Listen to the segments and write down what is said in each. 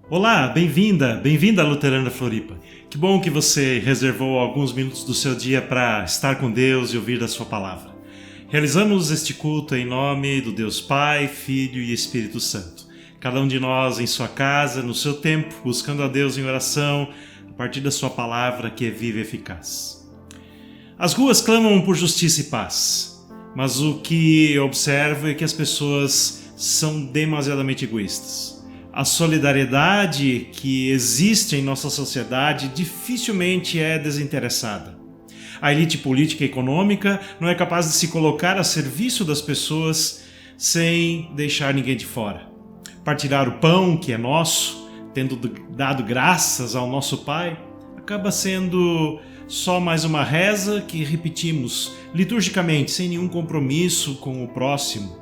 Olá, bem-vinda à Luterana Floripa. Que bom que você reservou alguns minutos do seu dia para estar com Deus e ouvir da sua palavra. Realizamos este culto em nome do Deus Pai, Filho e Espírito Santo. Cada um de nós em sua casa, no seu tempo, buscando a Deus em oração, a partir da sua palavra que é viva e eficaz. As ruas clamam por justiça e paz, mas o que eu observo é que as pessoas são demasiadamente egoístas. A solidariedade que existe em nossa sociedade dificilmente é desinteressada. A elite política e econômica não é capaz de se colocar a serviço das pessoas sem deixar ninguém de fora. Partilhar o pão que é nosso, tendo dado graças ao nosso Pai, acaba sendo só mais uma reza que repetimos liturgicamente, sem nenhum compromisso com o próximo.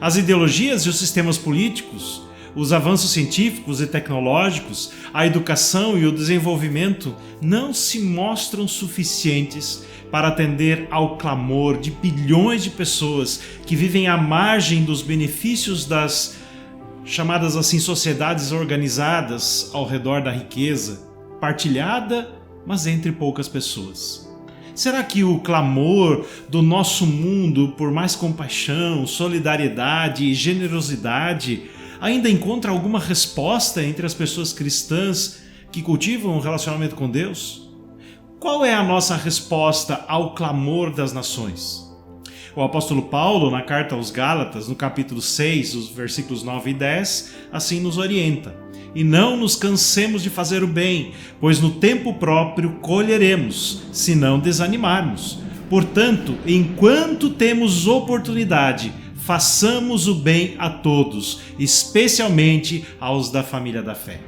As ideologias e os sistemas políticos, os avanços científicos e tecnológicos, a educação e o desenvolvimento não se mostram suficientes para atender ao clamor de bilhões de pessoas que vivem à margem dos benefícios das chamadas assim sociedades organizadas ao redor da riqueza, partilhada, mas entre poucas pessoas. Será que o clamor do nosso mundo por mais compaixão, solidariedade e generosidade ainda encontra alguma resposta entre as pessoas cristãs que cultivam um relacionamento com Deus? Qual é a nossa resposta ao clamor das nações? O apóstolo Paulo, na carta aos Gálatas, no capítulo 6, os versículos 9 e 10, assim nos orienta: "E não nos cansemos de fazer o bem, pois no tempo próprio colheremos, se não desanimarmos. Portanto, enquanto temos oportunidade, façamos o bem a todos, especialmente aos da família da fé."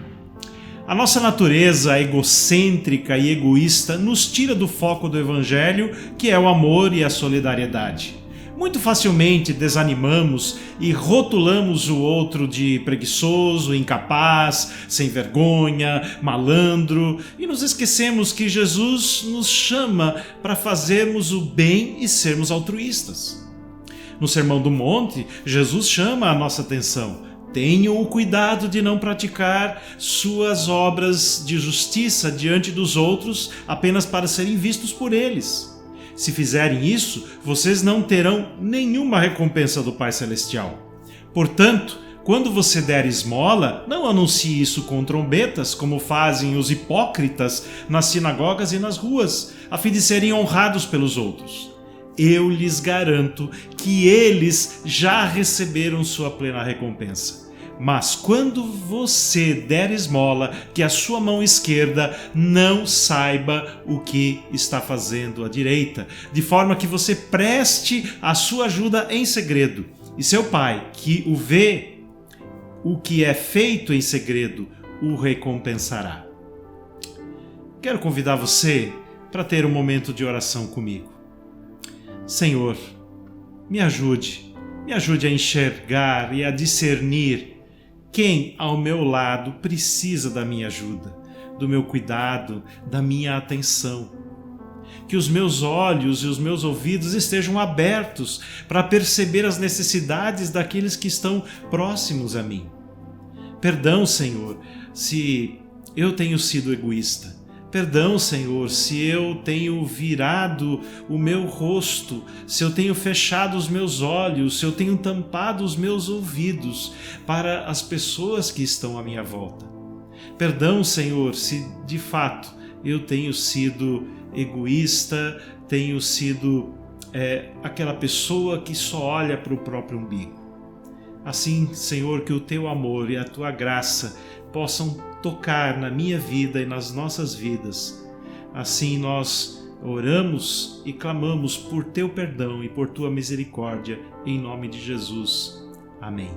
A nossa natureza egocêntrica e egoísta nos tira do foco do Evangelho, que é o amor e a solidariedade. Muito facilmente desanimamos e rotulamos o outro de preguiçoso, incapaz, sem vergonha, malandro, e nos esquecemos que Jesus nos chama para fazermos o bem e sermos altruístas. No Sermão do Monte, Jesus chama a nossa atenção: tenham o cuidado de não praticar suas obras de justiça diante dos outros apenas para serem vistos por eles. Se fizerem isso, vocês não terão nenhuma recompensa do Pai Celestial. Portanto, quando você der esmola, não anuncie isso com trombetas, como fazem os hipócritas nas sinagogas e nas ruas, a fim de serem honrados pelos outros. Eu lhes garanto que eles já receberam sua plena recompensa. Mas quando você der esmola, que a sua mão esquerda não saiba o que está fazendo a direita, de forma que você preste a sua ajuda em segredo, e seu Pai, que o vê, o que é feito em segredo, o recompensará. Quero convidar você para ter um momento de oração comigo. Senhor, me ajude a enxergar e a discernir quem ao meu lado precisa da minha ajuda, do meu cuidado, da minha atenção. Que os meus olhos e os meus ouvidos estejam abertos para perceber as necessidades daqueles que estão próximos a mim. Perdão, Senhor, se eu tenho sido egoísta. Perdão, Senhor, se eu tenho virado o meu rosto, se eu tenho fechado os meus olhos, se eu tenho tampado os meus ouvidos para as pessoas que estão à minha volta. Perdão, Senhor, se de fato eu tenho sido egoísta, tenho sido aquela pessoa que só olha para o próprio umbigo. Assim, Senhor, que o Teu amor e a Tua graça possam tocar na minha vida e nas nossas vidas. Assim nós oramos e clamamos por Teu perdão e por Tua misericórdia, em nome de Jesus. Amém.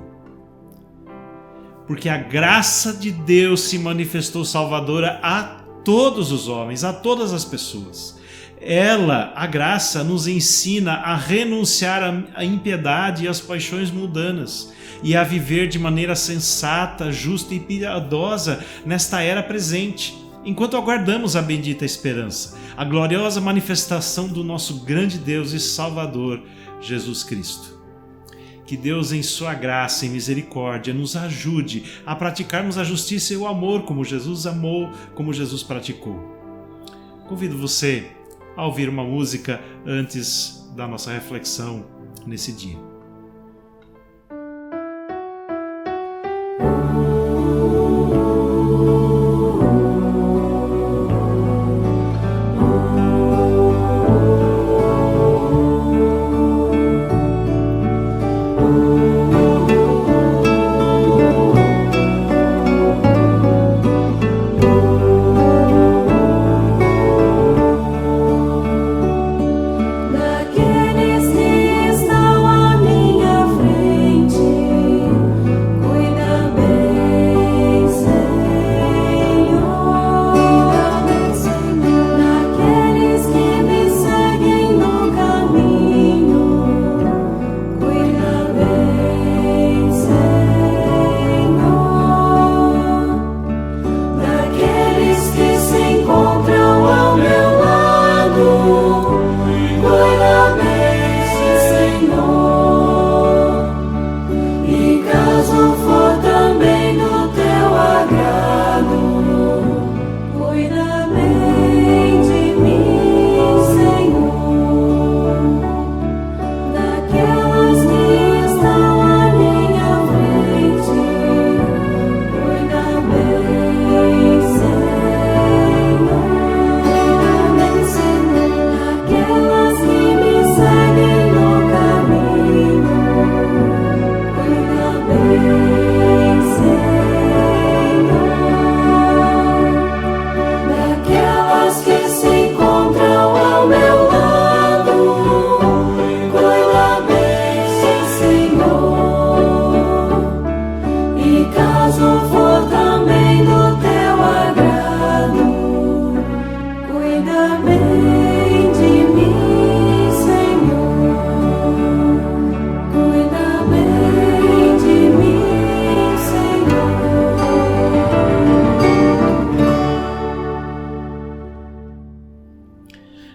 Porque a graça de Deus se manifestou salvadora a todos os homens, a todas as pessoas. Ela, a graça, nos ensina a renunciar à impiedade e às paixões mundanas e a viver de maneira sensata, justa e piedosa nesta era presente, enquanto aguardamos a bendita esperança, a gloriosa manifestação do nosso grande Deus e Salvador, Jesus Cristo. Que Deus, em sua graça e misericórdia, nos ajude a praticarmos a justiça e o amor como Jesus amou, como Jesus praticou. Convido você a ouvir uma música antes da nossa reflexão nesse dia.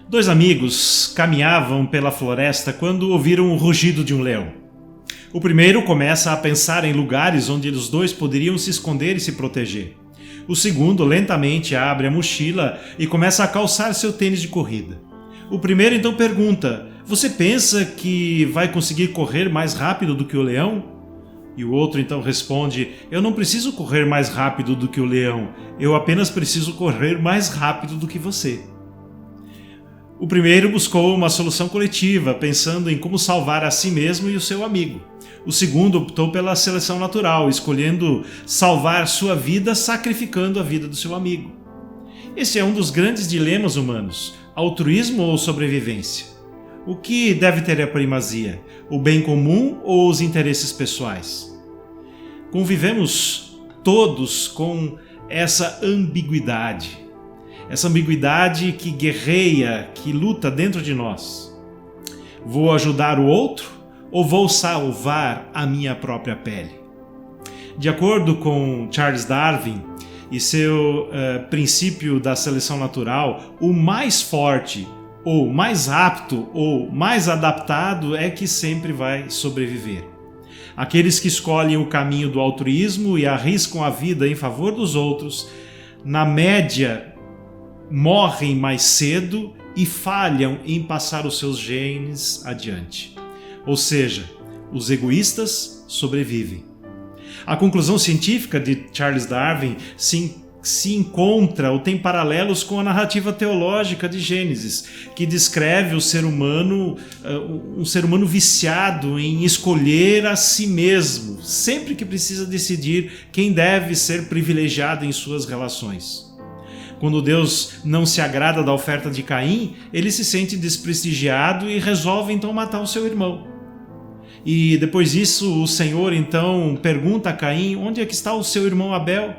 Dois amigos caminhavam pela floresta quando ouviram o rugido de um leão. O primeiro começa a pensar em lugares onde os dois poderiam se esconder e se proteger. O segundo lentamente abre a mochila e começa a calçar seu tênis de corrida. O primeiro então pergunta: "Você pensa que vai conseguir correr mais rápido do que o leão?" E o outro então responde: "Eu não preciso correr mais rápido do que o leão, eu apenas preciso correr mais rápido do que você." O primeiro buscou uma solução coletiva, pensando em como salvar a si mesmo e o seu amigo. O segundo optou pela seleção natural, escolhendo salvar sua vida sacrificando a vida do seu amigo. Esse é um dos grandes dilemas humanos: altruísmo ou sobrevivência? O que deve ter a primazia? O bem comum ou os interesses pessoais? Convivemos todos com essa ambiguidade. Essa ambiguidade que guerreia, que luta dentro de nós. Vou ajudar o outro ou vou salvar a minha própria pele? De acordo com Charles Darwin e seu princípio da seleção natural, o mais forte, ou mais apto, ou mais adaptado é que sempre vai sobreviver. Aqueles que escolhem o caminho do altruísmo e arriscam a vida em favor dos outros, na média, morrem mais cedo e falham em passar os seus genes adiante. Ou seja, os egoístas sobrevivem. A conclusão científica de Charles Darwin se encontra ou tem paralelos com a narrativa teológica de Gênesis, que descreve o ser humano, um ser humano viciado em escolher a si mesmo, sempre que precisa decidir quem deve ser privilegiado em suas relações. Quando Deus não se agrada da oferta de Caim, ele se sente desprestigiado e resolve então matar o seu irmão. E depois disso, o Senhor então pergunta a Caim: "Onde é que está o seu irmão Abel?"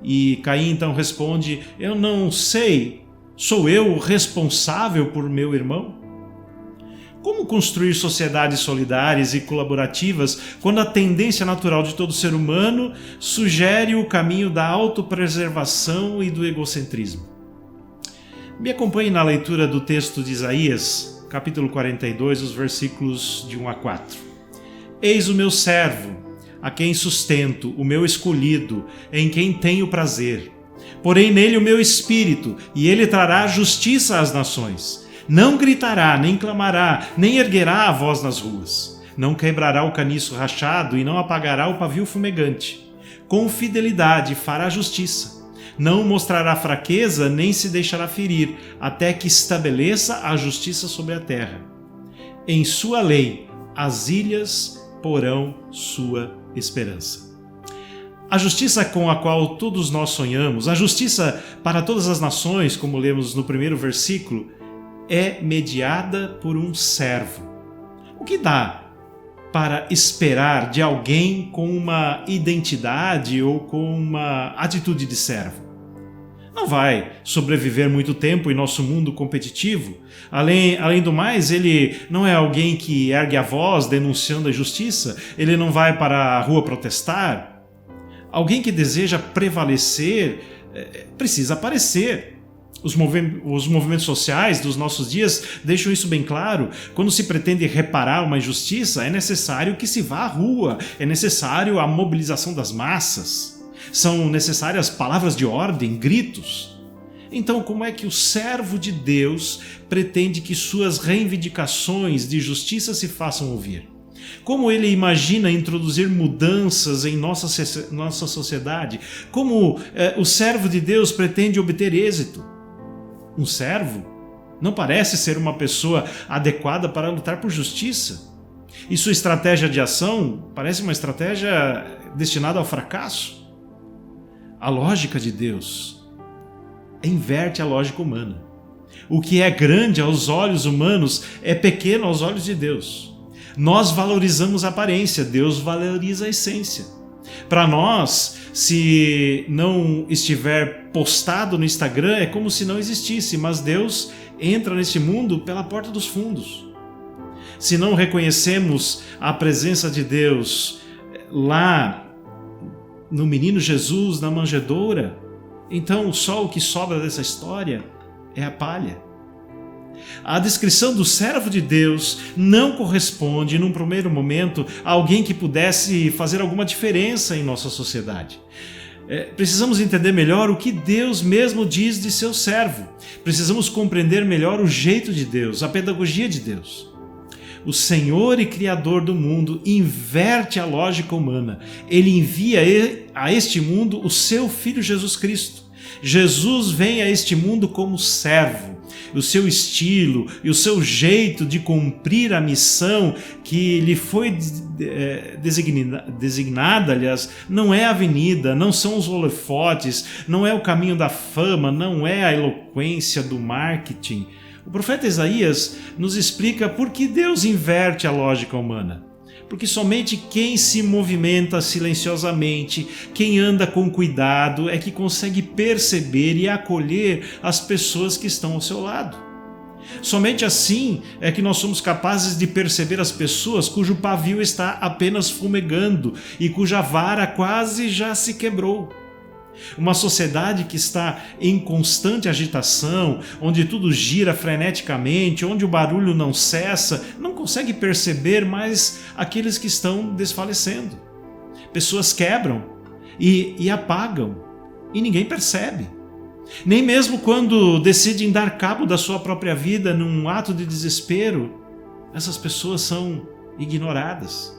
E Caim então responde: "Eu não sei, sou eu o responsável por meu irmão?" Como construir sociedades solidárias e colaborativas quando a tendência natural de todo ser humano sugere o caminho da autopreservação e do egocentrismo? Me acompanhe na leitura do texto de Isaías, capítulo 42, os versículos de 1 a 4. Eis o meu servo, a quem sustento, o meu escolhido, em quem tenho prazer. Porém nele o meu espírito, e ele trará justiça às nações. Não gritará, nem clamará, nem erguerá a voz nas ruas. Não quebrará o caniço rachado e não apagará o pavio fumegante. Com fidelidade fará justiça. Não mostrará fraqueza, nem se deixará ferir, até que estabeleça a justiça sobre a terra. Em sua lei, as ilhas porão sua esperança. A justiça com a qual todos nós sonhamos, a justiça para todas as nações, como lemos no primeiro versículo, é mediada por um servo. O que dá para esperar de alguém com uma identidade ou com uma atitude de servo? Não vai sobreviver muito tempo em nosso mundo competitivo. Além do mais, ele não é alguém que ergue a voz denunciando a injustiça, ele não vai para a rua protestar. Alguém que deseja prevalecer precisa aparecer. Os movimentos sociais dos nossos dias deixam isso bem claro. Quando se pretende reparar uma injustiça, é necessário que se vá à rua, é necessário a mobilização das massas. São necessárias palavras de ordem, gritos. Então, como é que o servo de Deus pretende que suas reivindicações de justiça se façam ouvir? Como ele imagina introduzir mudanças em nossa sociedade? Como o servo de Deus pretende obter êxito? Um servo não parece ser uma pessoa adequada para lutar por justiça. E sua estratégia de ação parece uma estratégia destinada ao fracasso. A lógica de Deus inverte a lógica humana. O que é grande aos olhos humanos é pequeno aos olhos de Deus. Nós valorizamos a aparência, Deus valoriza a essência. Para nós, se não estiver postado no Instagram, é como se não existisse, mas Deus entra nesse mundo pela porta dos fundos. Se não reconhecemos a presença de Deus lá no menino Jesus, na manjedoura, então só o que sobra dessa história é a palha. A descrição do servo de Deus não corresponde, num primeiro momento, a alguém que pudesse fazer alguma diferença em nossa sociedade. Precisamos entender melhor o que Deus mesmo diz de seu servo. Precisamos compreender melhor o jeito de Deus, a pedagogia de Deus. O Senhor e Criador do mundo inverte a lógica humana. Ele envia a este mundo o seu Filho Jesus Cristo. Jesus vem a este mundo como servo. O seu estilo e o seu jeito de cumprir a missão que lhe foi designada, aliás, não é a avenida, não são os holofotes, não é o caminho da fama, não é a eloquência do marketing. O profeta Isaías nos explica por que Deus inverte a lógica humana. Porque somente quem se movimenta silenciosamente, quem anda com cuidado, é que consegue perceber e acolher as pessoas que estão ao seu lado. Somente assim é que nós somos capazes de perceber as pessoas cujo pavio está apenas fumegando e cuja vara quase já se quebrou. Uma sociedade que está em constante agitação, onde tudo gira freneticamente, onde o barulho não cessa, não consegue perceber mais aqueles que estão desfalecendo. Pessoas quebram e apagam e ninguém percebe. Nem mesmo quando decidem dar cabo da sua própria vida num ato de desespero, essas pessoas são ignoradas.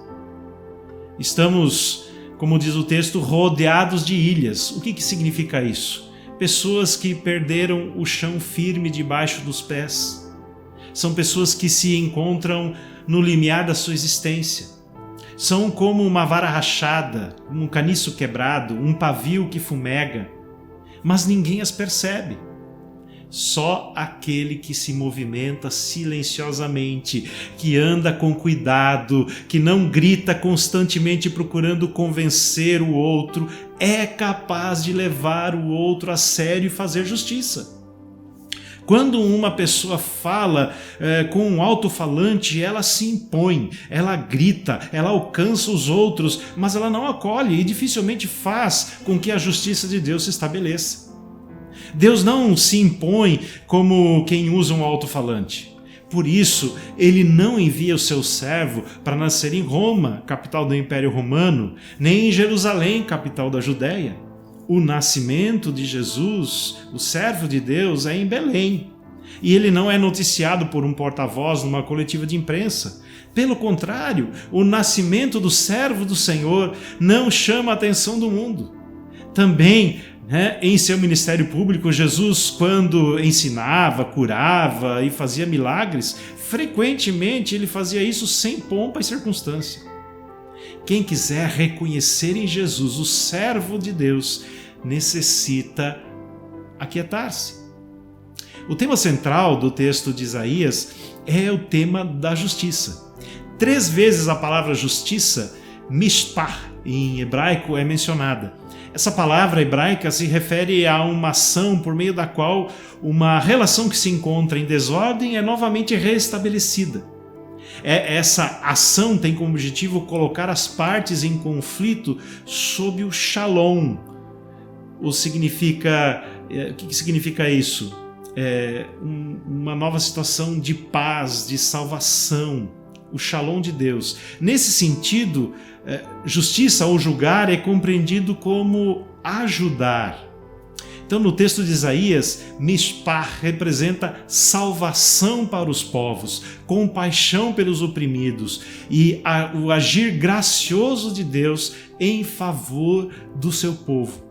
Estamos, como diz o texto, rodeados de ilhas. O que significa isso? Pessoas que perderam o chão firme debaixo dos pés. São pessoas que se encontram no limiar da sua existência. São como uma vara rachada, um caniço quebrado, um pavio que fumega. Mas ninguém as percebe. Só aquele que se movimenta silenciosamente, que anda com cuidado, que não grita constantemente procurando convencer o outro, é capaz de levar o outro a sério e fazer justiça. Quando uma pessoa fala com um alto-falante, ela se impõe, ela grita, ela alcança os outros, mas ela não acolhe e dificilmente faz com que a justiça de Deus se estabeleça. Deus não se impõe como quem usa um alto-falante. Por isso, ele não envia o seu servo para nascer em Roma, capital do Império Romano, nem em Jerusalém, capital da Judéia. O nascimento de Jesus, o servo de Deus, é em Belém. E ele não é noticiado por um porta-voz numa coletiva de imprensa. Pelo contrário, o nascimento do servo do Senhor não chama a atenção do mundo. Também, em seu ministério público, Jesus, quando ensinava, curava e fazia milagres, frequentemente ele fazia isso sem pompa e circunstância. Quem quiser reconhecer em Jesus o servo de Deus, necessita aquietar-se. O tema central do texto de Isaías é o tema da justiça. 3 vezes a palavra justiça, mishpah, em hebraico, é mencionada. Essa palavra hebraica se refere a uma ação por meio da qual uma relação que se encontra em desordem é novamente restabelecida. Essa ação tem como objetivo colocar as partes em conflito sob o shalom. O que significa isso? Uma nova situação de paz, de salvação, o shalom de Deus. Nesse sentido, justiça ou julgar é compreendido como ajudar. Então, no texto de Isaías, mishpah representa salvação para os povos, compaixão pelos oprimidos e o agir gracioso de Deus em favor do seu povo.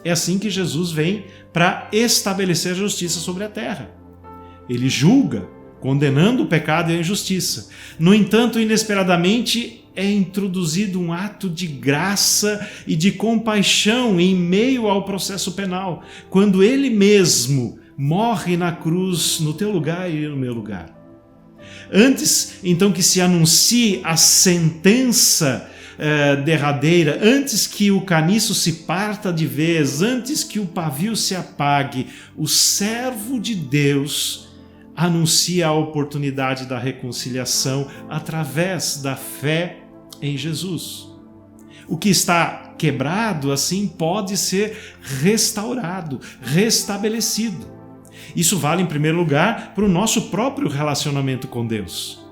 É assim que Jesus vem para estabelecer a justiça sobre a terra. Ele julga, condenando o pecado e a injustiça. No entanto, inesperadamente, é introduzido um ato de graça e de compaixão em meio ao processo penal, quando ele mesmo morre na cruz no teu lugar e no meu lugar. Antes, então, que se anuncie a sentença derradeira, antes que o caniço se parta de vez, antes que o pavio se apague, o servo de Deus anuncia a oportunidade da reconciliação através da fé em Jesus. O que está quebrado, assim, pode ser restaurado, restabelecido. Isso vale, em primeiro lugar, para o nosso próprio relacionamento com Deus.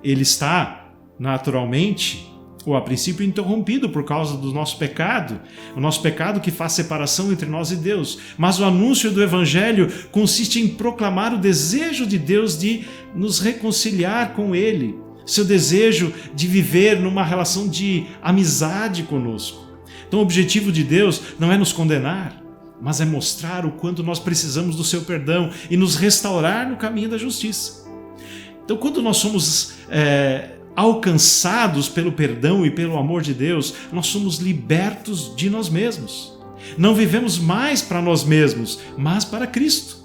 Ele está, naturalmente, ou a princípio interrompido por causa do nosso pecado, o nosso pecado que faz separação entre nós e Deus. Mas o anúncio do Evangelho consiste em proclamar o desejo de Deus de nos reconciliar com Ele, seu desejo de viver numa relação de amizade conosco. Então o objetivo de Deus não é nos condenar, mas é mostrar o quanto nós precisamos do seu perdão e nos restaurar no caminho da justiça. Então quando nós somos alcançados pelo perdão e pelo amor de Deus, nós somos libertos de nós mesmos. Não vivemos mais para nós mesmos, mas para Cristo,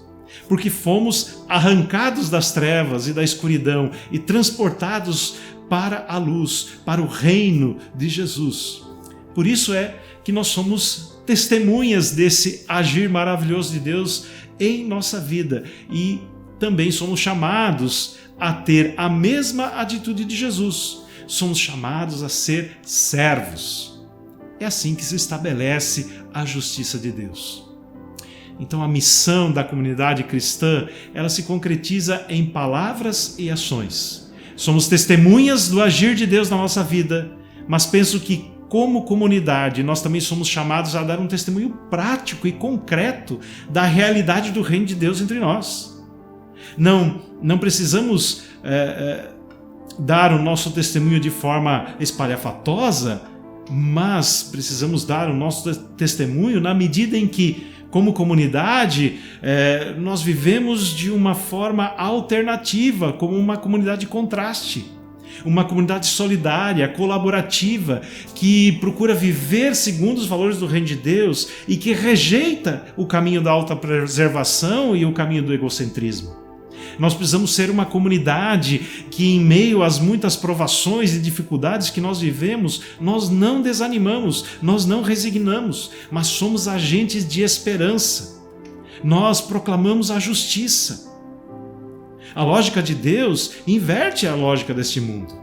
porque fomos arrancados das trevas e da escuridão e transportados para a luz, para o reino de Jesus. Por isso é que nós somos testemunhas desse agir maravilhoso de Deus em nossa vida e também somos chamados a ter a mesma atitude de Jesus. Somos chamados a ser servos. É assim que se estabelece a justiça de Deus. Então a missão da comunidade cristã, ela se concretiza em palavras e ações. Somos testemunhas do agir de Deus na nossa vida, mas penso que como comunidade nós também somos chamados a dar um testemunho prático e concreto da realidade do reino de Deus entre nós. Não precisamos dar o nosso testemunho de forma espalhafatosa, mas precisamos dar o nosso testemunho na medida em que, como comunidade, nós vivemos de uma forma alternativa, como uma comunidade de contraste. Uma comunidade solidária, colaborativa, que procura viver segundo os valores do reino de Deus e que rejeita o caminho da autopreservação e o caminho do egocentrismo. Nós precisamos ser uma comunidade que, em meio às muitas provações e dificuldades que nós vivemos, nós não desanimamos, nós não resignamos, mas somos agentes de esperança. Nós proclamamos a justiça. A lógica de Deus inverte a lógica deste mundo.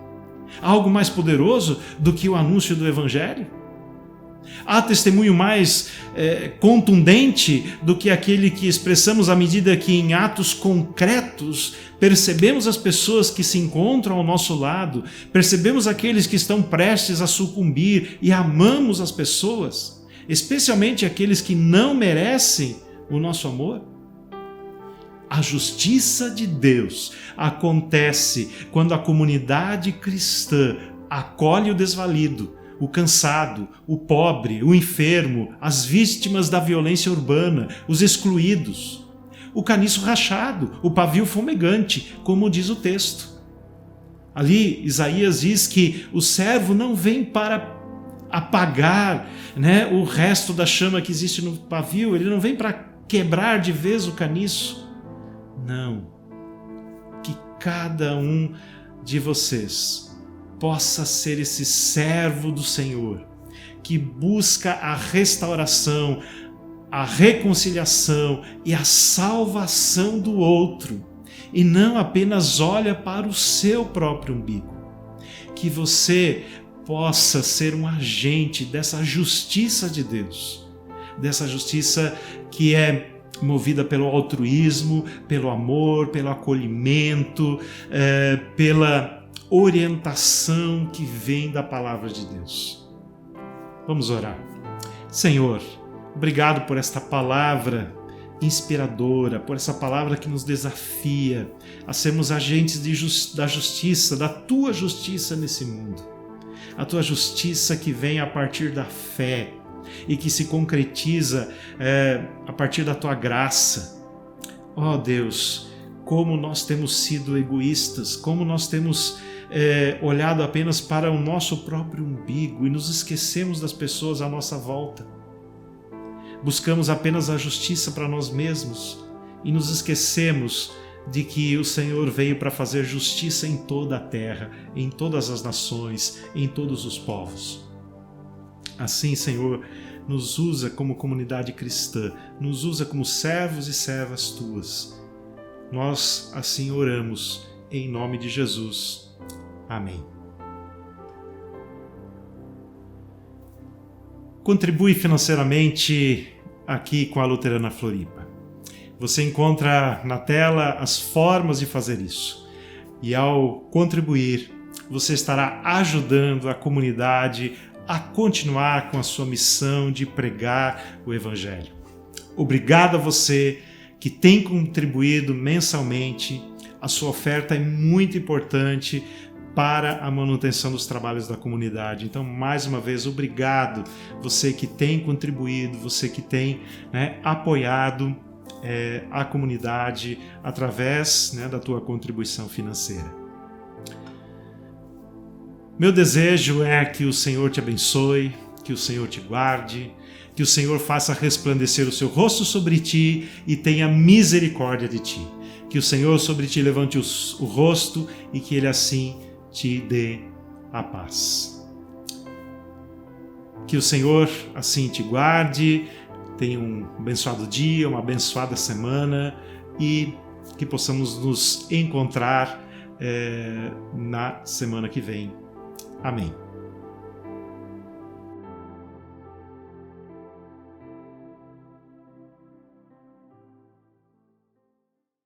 Há algo mais poderoso do que o anúncio do Evangelho? Há testemunho mais contundente do que aquele que expressamos à medida que em atos concretos percebemos as pessoas que se encontram ao nosso lado, percebemos aqueles que estão prestes a sucumbir e amamos as pessoas, especialmente aqueles que não merecem o nosso amor? A justiça de Deus acontece quando a comunidade cristã acolhe o desvalido, o cansado, o pobre, o enfermo, as vítimas da violência urbana, os excluídos, o caniço rachado, o pavio fumegante, como diz o texto. Ali, Isaías diz que o servo não vem para apagar, o resto da chama que existe no pavio, ele não vem para quebrar de vez o caniço. Não. Que cada um de vocês possa ser esse servo do Senhor, que busca a restauração, a reconciliação e a salvação do outro, e não apenas olha para o seu próprio umbigo. Que você possa ser um agente dessa justiça de Deus, dessa justiça que é movida pelo altruísmo, pelo amor, pelo acolhimento, pela orientação que vem da palavra de Deus. Vamos orar. Senhor, obrigado por esta palavra inspiradora, por essa palavra que nos desafia a sermos agentes da justiça, da tua justiça nesse mundo. A tua justiça que vem a partir da fé e que se concretiza a partir da tua graça. Ó Deus, como nós temos sido egoístas, como nós temos olhado apenas para o nosso próprio umbigo e nos esquecemos das pessoas à nossa volta. Buscamos apenas a justiça para nós mesmos e nos esquecemos de que o Senhor veio para fazer justiça em toda a terra, em todas as nações, em todos os povos. Assim, Senhor, nos usa como comunidade cristã, nos usa como servos e servas tuas. Nós assim oramos, em nome de Jesus. Amém. Contribui financeiramente aqui com a Luterana Floripa. Você encontra na tela as formas de fazer isso. E ao contribuir, você estará ajudando a comunidade a continuar com a sua missão de pregar o Evangelho. Obrigado a você que tem contribuído mensalmente. A sua oferta é muito importante para a manutenção dos trabalhos da comunidade. Então, mais uma vez, obrigado você que tem contribuído, você que tem apoiado a comunidade através da tua contribuição financeira. Meu desejo é que o Senhor te abençoe, que o Senhor te guarde, que o Senhor faça resplandecer o seu rosto sobre ti e tenha misericórdia de ti. Que o Senhor sobre ti levante o rosto e que Ele assim te dê a paz. Que o Senhor assim te guarde, tenha um abençoado dia, uma abençoada semana e que possamos nos encontrar na semana que vem. Amém.